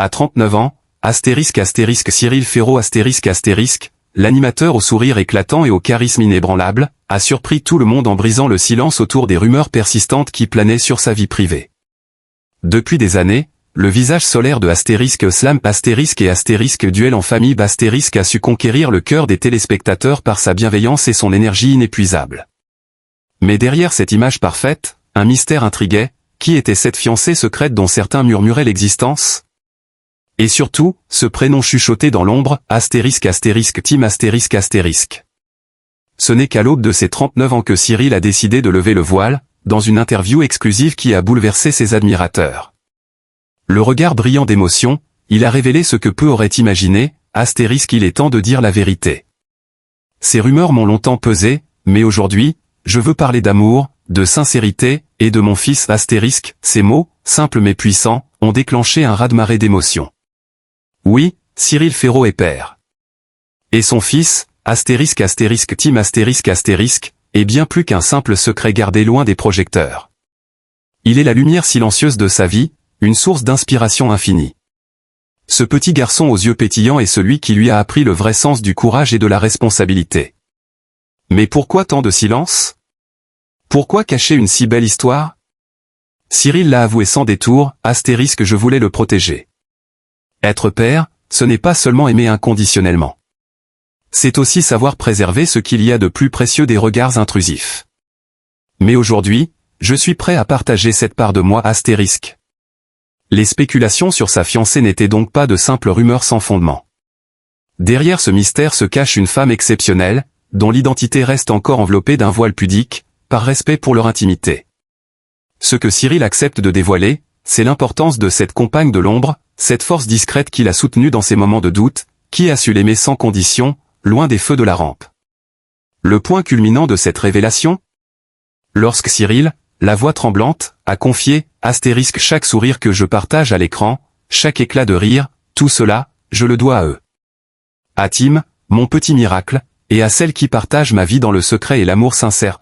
À 39 ans, Cyril Ferraud l'animateur au sourire éclatant et au charisme inébranlable, a surpris tout le monde en brisant le silence autour des rumeurs persistantes qui planaient sur sa vie privée. Depuis des années, le visage solaire de Slam et Duel en famille a su conquérir le cœur des téléspectateurs par sa bienveillance et son énergie inépuisable. Mais derrière cette image parfaite, un mystère intriguait. Qui était cette fiancée secrète dont certains murmuraient l'existence? Et surtout, ce prénom chuchoté dans l'ombre, Tim. Ce n'est qu'à l'aube de ses 39 ans que Cyril a décidé de lever le voile, dans une interview exclusive qui a bouleversé ses admirateurs. Le regard brillant d'émotion, il a révélé ce que peu auraient imaginé, il est temps de dire la vérité. Ces rumeurs m'ont longtemps pesé, mais aujourd'hui, je veux parler d'amour, de sincérité, et de mon fils Ces mots, simples mais puissants, ont déclenché un raz-de-marée d'émotions. Oui, Cyril Ferraud est père. Et son fils, Tim est bien plus qu'un simple secret gardé loin des projecteurs. Il est la lumière silencieuse de sa vie, une source d'inspiration infinie. Ce petit garçon aux yeux pétillants est celui qui lui a appris le vrai sens du courage et de la responsabilité. Mais pourquoi tant de silence? Pourquoi cacher une si belle histoire? Cyril l'a avoué sans détour, je voulais le protéger. Être père, ce n'est pas seulement aimer inconditionnellement. C'est aussi savoir préserver ce qu'il y a de plus précieux des regards intrusifs. Mais aujourd'hui, je suis prêt à partager cette part de moi Les spéculations sur sa fiancée n'étaient donc pas de simples rumeurs sans fondement. Derrière ce mystère se cache une femme exceptionnelle, dont l'identité reste encore enveloppée d'un voile pudique, par respect pour leur intimité. Ce que Cyril accepte de dévoiler, c'est l'importance de cette compagne de l'ombre, cette force discrète qui l'a soutenu dans ses moments de doute, qui a su l'aimer sans condition, loin des feux de la rampe. Le point culminant de cette révélation? Lorsque Cyril, la voix tremblante, a confié, chaque sourire que je partage à l'écran, chaque éclat de rire, tout cela, je le dois à eux. À Tim, mon petit miracle, et à celle qui partage ma vie dans le secret et l'amour sincère,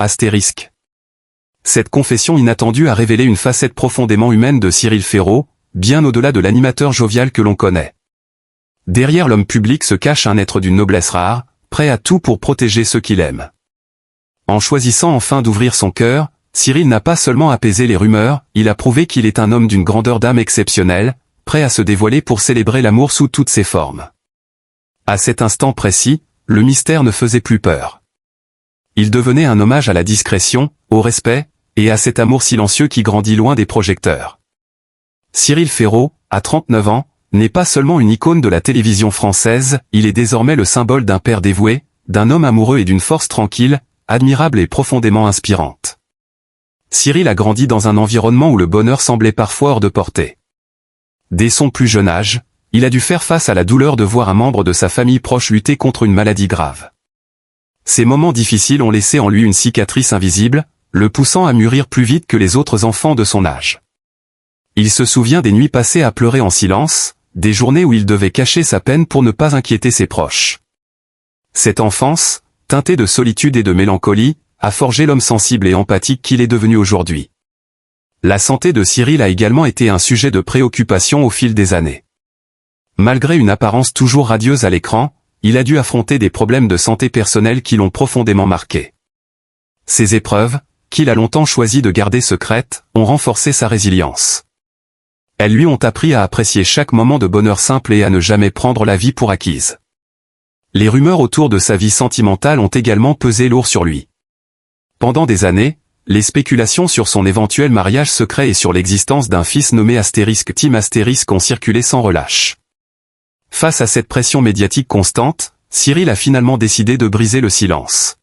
Cette confession inattendue a révélé une facette profondément humaine de Cyril Ferraud, bien au-delà de l'animateur jovial que l'on connaît. Derrière l'homme public se cache un être d'une noblesse rare, prêt à tout pour protéger ceux qu'il aime. En choisissant enfin d'ouvrir son cœur, Cyril n'a pas seulement apaisé les rumeurs, il a prouvé qu'il est un homme d'une grandeur d'âme exceptionnelle, prêt à se dévoiler pour célébrer l'amour sous toutes ses formes. À cet instant précis, le mystère ne faisait plus peur. Il devenait un hommage à la discrétion, au respect, et à cet amour silencieux qui grandit loin des projecteurs. Cyril Ferraud, à 39 ans, n'est pas seulement une icône de la télévision française, il est désormais le symbole d'un père dévoué, d'un homme amoureux et d'une force tranquille, admirable et profondément inspirante. Cyril a grandi dans un environnement où le bonheur semblait parfois hors de portée. Dès son plus jeune âge, il a dû faire face à la douleur de voir un membre de sa famille proche lutter contre une maladie grave. Ces moments difficiles ont laissé en lui une cicatrice invisible, le poussant à mûrir plus vite que les autres enfants de son âge. Il se souvient des nuits passées à pleurer en silence, des journées où il devait cacher sa peine pour ne pas inquiéter ses proches. Cette enfance, teintée de solitude et de mélancolie, a forgé l'homme sensible et empathique qu'il est devenu aujourd'hui. La santé de Cyril a également été un sujet de préoccupation au fil des années. Malgré une apparence toujours radieuse à l'écran, il a dû affronter des problèmes de santé personnelle qui l'ont profondément marqué. Ces épreuves, qu'il a longtemps choisi de garder secrètes, ont renforcé sa résilience. Elles lui ont appris à apprécier chaque moment de bonheur simple et à ne jamais prendre la vie pour acquise. Les rumeurs autour de sa vie sentimentale ont également pesé lourd sur lui. Pendant des années, les spéculations sur son éventuel mariage secret et sur l'existence d'un fils nommé Tim ont circulé sans relâche. Face à cette pression médiatique constante, Cyril a finalement décidé de briser le silence.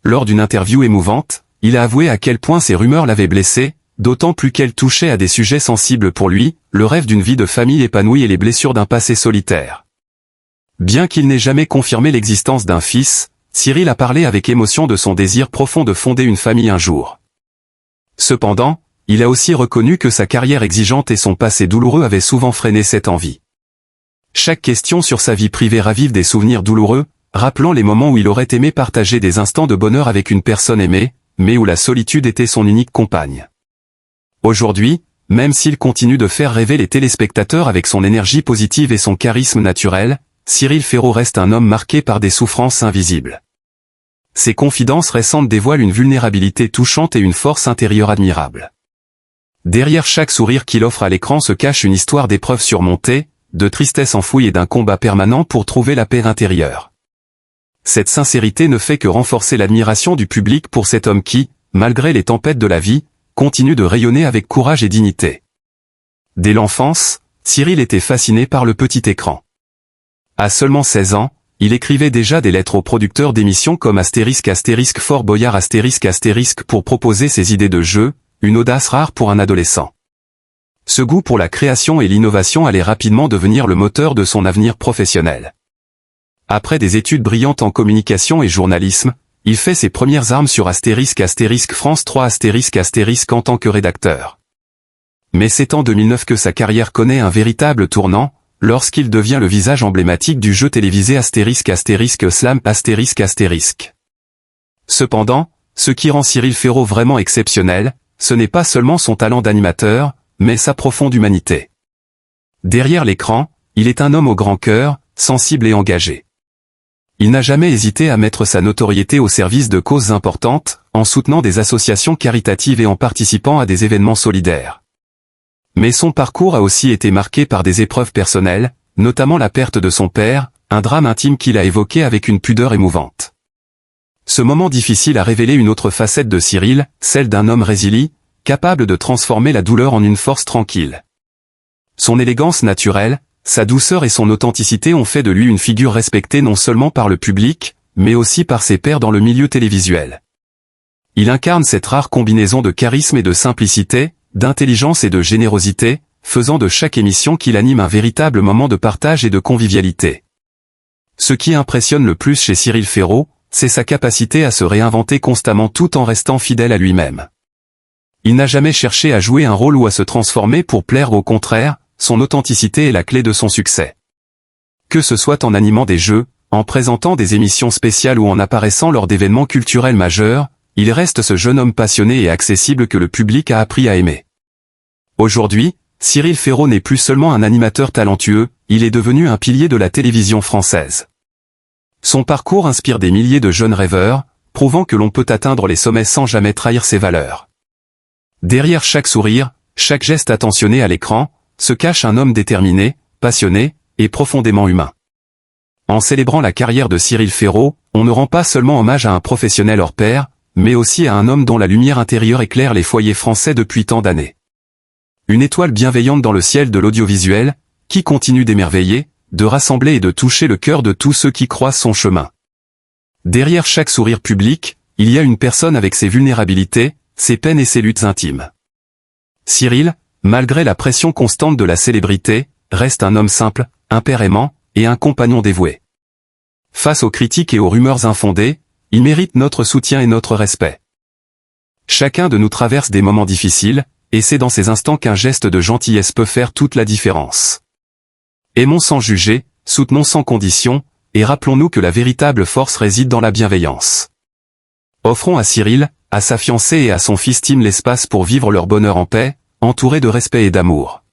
Lors d'une interview émouvante, il a avoué à quel point ces rumeurs l'avaient blessé, d'autant plus qu'elles touchaient à des sujets sensibles pour lui, le rêve d'une vie de famille épanouie et les blessures d'un passé solitaire. Bien qu'il n'ait jamais confirmé l'existence d'un fils, Cyril a parlé avec émotion de son désir profond de fonder une famille un jour. Cependant, il a aussi reconnu que sa carrière exigeante et son passé douloureux avaient souvent freiné cette envie. Chaque question sur sa vie privée ravive des souvenirs douloureux, rappelant les moments où il aurait aimé partager des instants de bonheur avec une personne aimée, mais où la solitude était son unique compagne. Aujourd'hui, même s'il continue de faire rêver les téléspectateurs avec son énergie positive et son charisme naturel, Cyril Ferraud reste un homme marqué par des souffrances invisibles. Ses confidences récentes dévoilent une vulnérabilité touchante et une force intérieure admirable. Derrière chaque sourire qu'il offre à l'écran se cache une histoire d'épreuves surmontées, de tristesse enfouie et d'un combat permanent pour trouver la paix intérieure. Cette sincérité ne fait que renforcer l'admiration du public pour cet homme qui, malgré les tempêtes de la vie, continue de rayonner avec courage et dignité. Dès l'enfance, Cyril était fasciné par le petit écran. À seulement 16 ans, il écrivait déjà des lettres aux producteurs d'émissions comme *** Fort Boyard *** pour proposer ses idées de jeu, une audace rare pour un adolescent. Ce goût pour la création et l'innovation allait rapidement devenir le moteur de son avenir professionnel. Après des études brillantes en communication et journalisme, il fait ses premières armes sur ** France 3 ** en tant que rédacteur. Mais c'est en 2009 que sa carrière connaît un véritable tournant, lorsqu'il devient le visage emblématique du jeu télévisé ** Slam ***. Cependant, ce qui rend Cyril Ferraud vraiment exceptionnel, ce n'est pas seulement son talent d'animateur, mais sa profonde humanité. Derrière l'écran, il est un homme au grand cœur, sensible et engagé. Il n'a jamais hésité à mettre sa notoriété au service de causes importantes, en soutenant des associations caritatives et en participant à des événements solidaires. Mais son parcours a aussi été marqué par des épreuves personnelles, notamment la perte de son père, un drame intime qu'il a évoqué avec une pudeur émouvante. Ce moment difficile a révélé une autre facette de Cyril, celle d'un homme résilient, capable de transformer la douleur en une force tranquille. Son élégance naturelle, sa douceur et son authenticité ont fait de lui une figure respectée non seulement par le public, mais aussi par ses pairs dans le milieu télévisuel. Il incarne cette rare combinaison de charisme et de simplicité, d'intelligence et de générosité, faisant de chaque émission qu'il anime un véritable moment de partage et de convivialité. Ce qui impressionne le plus chez Cyril Ferraud, c'est sa capacité à se réinventer constamment tout en restant fidèle à lui-même. Il n'a jamais cherché à jouer un rôle ou à se transformer pour plaire, au contraire, son authenticité est la clé de son succès. Que ce soit en animant des jeux, en présentant des émissions spéciales ou en apparaissant lors d'événements culturels majeurs, il reste ce jeune homme passionné et accessible que le public a appris à aimer. Aujourd'hui, Cyril Ferraud n'est plus seulement un animateur talentueux, il est devenu un pilier de la télévision française. Son parcours inspire des milliers de jeunes rêveurs, prouvant que l'on peut atteindre les sommets sans jamais trahir ses valeurs. Derrière chaque sourire, chaque geste attentionné à l'écran, se cache un homme déterminé, passionné, et profondément humain. En célébrant la carrière de Cyril Ferraud, on ne rend pas seulement hommage à un professionnel hors pair, mais aussi à un homme dont la lumière intérieure éclaire les foyers français depuis tant d'années. Une étoile bienveillante dans le ciel de l'audiovisuel, qui continue d'émerveiller, de rassembler et de toucher le cœur de tous ceux qui croisent son chemin. Derrière chaque sourire public, il y a une personne avec ses vulnérabilités, ses peines et ses luttes intimes. Cyril, malgré la pression constante de la célébrité, reste un homme simple, un père aimant, et un compagnon dévoué. Face aux critiques et aux rumeurs infondées, il mérite notre soutien et notre respect. Chacun de nous traverse des moments difficiles, et c'est dans ces instants qu'un geste de gentillesse peut faire toute la différence. Aimons sans juger, soutenons sans condition, et rappelons-nous que la véritable force réside dans la bienveillance. Offrons à Cyril, à sa fiancée et à son fils Tim l'espace pour vivre leur bonheur en paix, entourés de respect et d'amour.